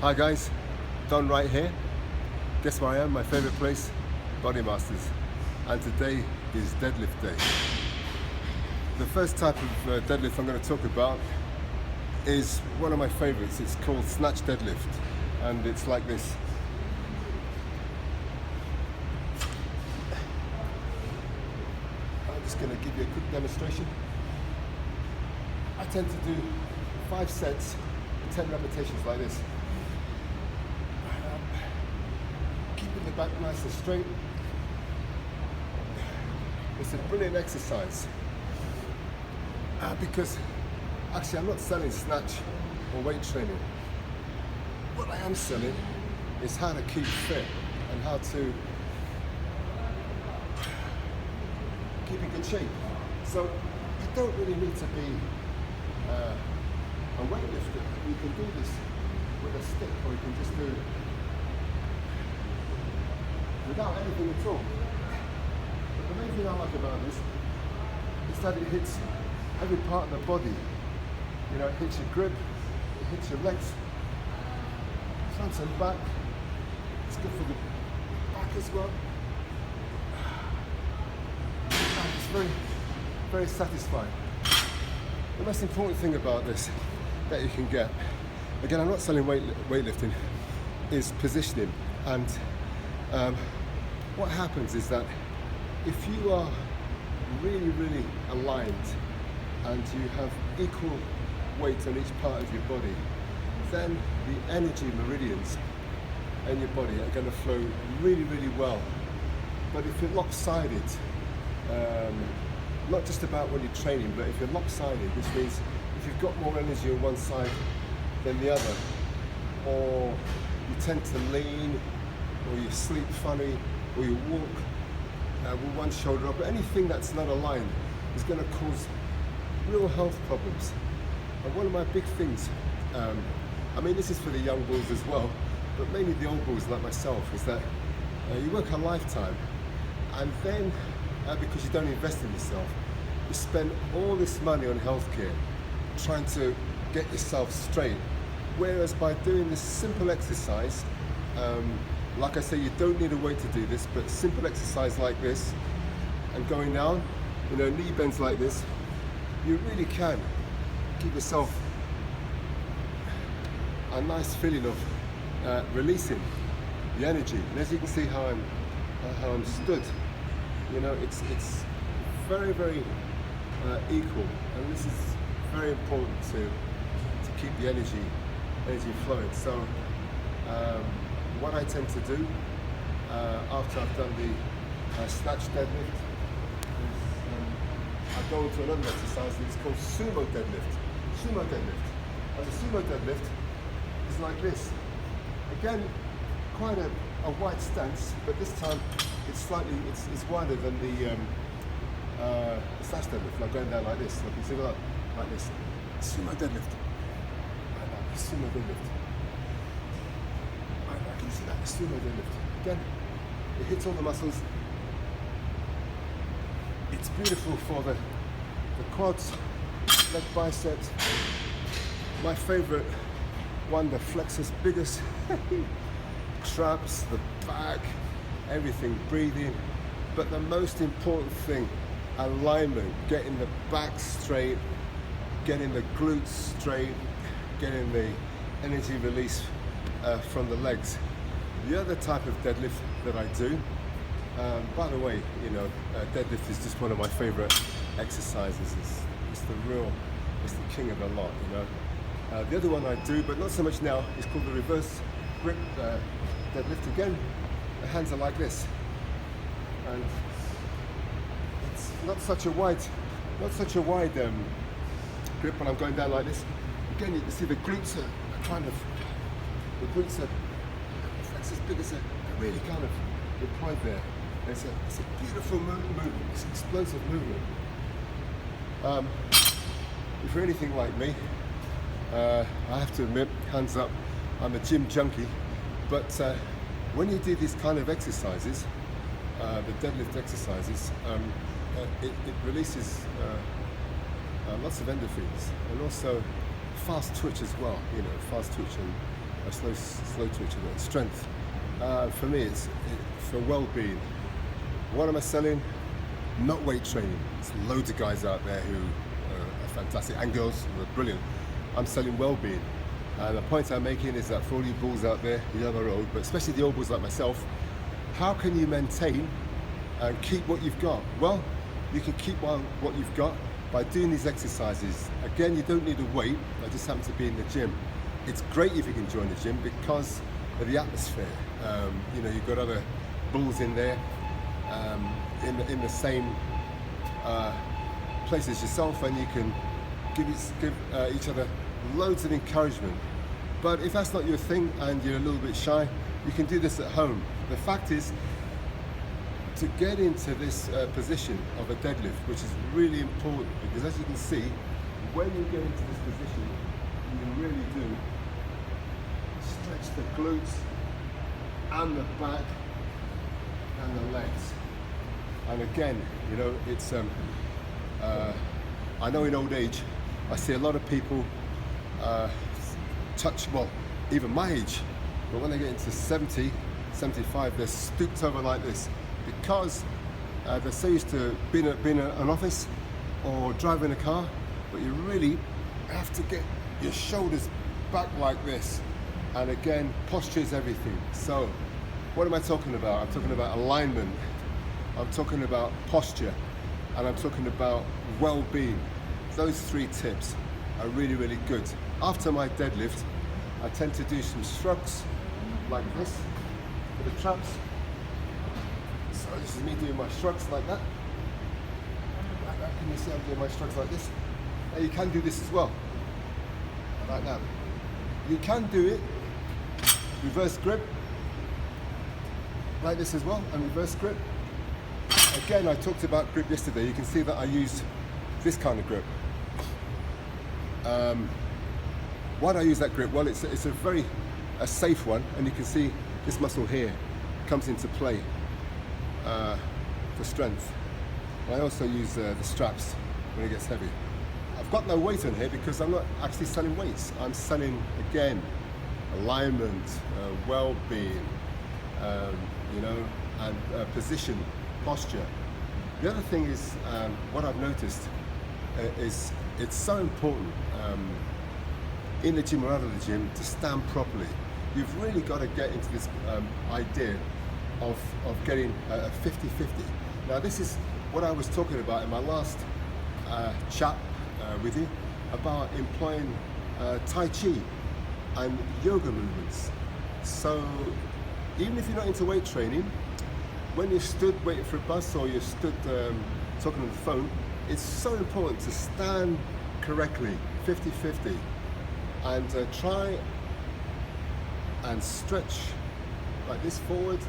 Hi guys, Don right here. Guess where I am? My favorite place, Body Masters. And today is deadlift day. The first type of deadlift I'm going to talk about is one of my favorites. It's called snatch deadlift, and it's like this. I'm just going to give you a quick demonstration. I tend to do 5 sets, 10 repetitions like this. Keeping the back nice and straight. It's a brilliant exercise because actually I'm not selling snatch or weight training. What I am selling is how to keep fit and how to keep in good shape. So you don't really need to be a weightlifter. You can do this with a stick, or you can just do without anything at all. But the main thing I like about this is that it hits every part of the body. You know, it hits your grip, it hits your legs, front and back. It's good for the back as well. And it's very, very satisfying. The most important thing about this that you can get, again, I'm not selling weightlifting, is positioning. And what happens is that if you are really, really aligned and you have equal weight on each part of your body, then the energy meridians in your body are going to flow really, really well. But if you're lopsided, not just about when you're training, but if you're lopsided, which means if you've got more energy on one side than the other, or you tend to lean, or you sleep funny, or you walk with one shoulder up, anything that's not aligned is going to cause real health problems. And one of my big things, I mean, this is for the young bulls as well, but mainly the old bulls like myself, is that you work a lifetime, and then because you don't invest in yourself, you spend all this money on healthcare trying to get yourself straight. Whereas by doing this simple exercise, like I say, you don't need a weight to do this, but simple exercise like this and going down, you know, knee bends like this, you really can give yourself a nice feeling of releasing the energy. And as you can see how I'm stood, you know, it's very, very equal, and this is very important to keep the energy flowing. So what I tend to do after I've done the snatch deadlift is I go into another exercise, and it's called sumo deadlift. Sumo deadlift. And the sumo deadlift is like this. Again, quite a wide stance, but this time it's wider than the snatch deadlift. Like going down like this. Like you see that, like this. Sumo deadlift. Sumo deadlift. I can see that, sumo deadlift. Again, it hits all the muscles. It's beautiful for the quads, leg biceps. My favorite one, the flexors biggest, traps, the back, everything, breathing. But the most important thing, alignment, getting the back straight, getting the glutes straight, getting the energy release from the legs. The other type of deadlift that I do, by the way, you know, deadlift is just one of my favorite exercises. It's the king of the lot, you know. The other one I do, but not so much now, is called the reverse grip deadlift. Again, the hands are like this, and it's not such a wide grip when I'm going down like this. Again, you can see the glutes are as big as really kind of deployed there. It's a beautiful movement. It's an explosive movement. If you're anything like me, I have to admit, hands up, I'm a gym junkie. But when you do these kind of exercises, the deadlift exercises, it releases lots of endorphins, and also fast twitch as well, you know, fast twitch a slow twitch of it. Strength. For me, it's for well-being. What am I selling? Not weight training. There's loads of guys out there who are fantastic, and girls who are brilliant. I'm selling well-being. And the point I'm making is that for all you bulls out there, young or old, but especially the old bulls like myself, how can you maintain and keep what you've got? Well, you can keep what you've got by doing these exercises. Again, you don't need a weight. I just happen to be in the gym. It's great if you can join the gym because of the atmosphere. You know, you've got other bulls in there, in the same place as yourself, and you can give each other loads of encouragement. But if that's not your thing and you're a little bit shy, you can do this at home. The fact is, to get into this position of a deadlift, which is really important, because as you can see, when you get into this position, you really do stretch the glutes and the back and the legs. And again, you know, it's I know in old age, I see a lot of people well, even my age, but when they get into 70, 75, they're stooped over like this because they're so used to being in an office or driving a car, but you really have to get your shoulders back like this. And again, posture is everything. So what am I talking about? I'm talking about alignment, I'm talking about posture, and I'm talking about well-being. Those 3 tips are really, really good. After my deadlift, I tend to do some shrugs like this for the traps. So this is me doing my shrugs like that. Like that. Can you see I'm doing my shrugs like this? Now you can do this as well, like that. You can do it reverse grip, like this as well, and reverse grip. Again, I talked about grip yesterday. You can see that I use this kind of grip. Why do I use that grip? Well, it's a very safe one, and you can see this muscle here comes into play for strength. I also use the straps when it gets heavy. I've got no weight on here because I'm not actually selling weights. I'm selling, again, alignment, well-being, you know, and position, posture. The other thing is, what I've noticed is it's so important in the gym or out of the gym to stand properly. You've really got to get into this idea of getting a 50-50. Now this is what I was talking about in my last chat with you about employing Tai Chi and yoga movements. So even if you're not into weight training, when you're stood waiting for a bus or you're stood talking on the phone, it's so important to stand correctly, 50-50, and try and stretch like this forward,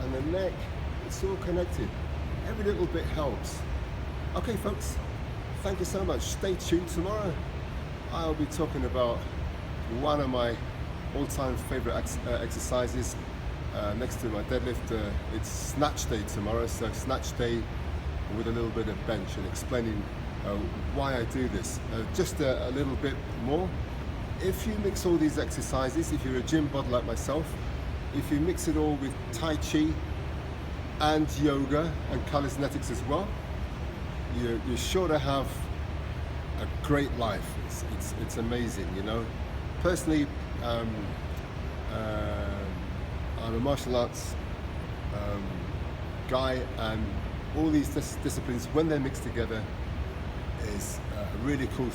and the neck, it's all connected. Every little bit helps. Okay folks, thank you so much. Stay tuned. Tomorrow I'll be talking about one of my all-time favorite exercises next to my deadlift. It's snatch day tomorrow, so snatch day with a little bit of bench, and explaining why I do this. Just a little bit more. If you mix all these exercises, if you're a gym bod like myself, if you mix it all with Tai Chi and yoga and calisthenics as well, you're sure to have a great life. It's amazing, you know. Personally, I'm a martial arts guy, and all these disciplines, when they're mixed together, is a really cool thing.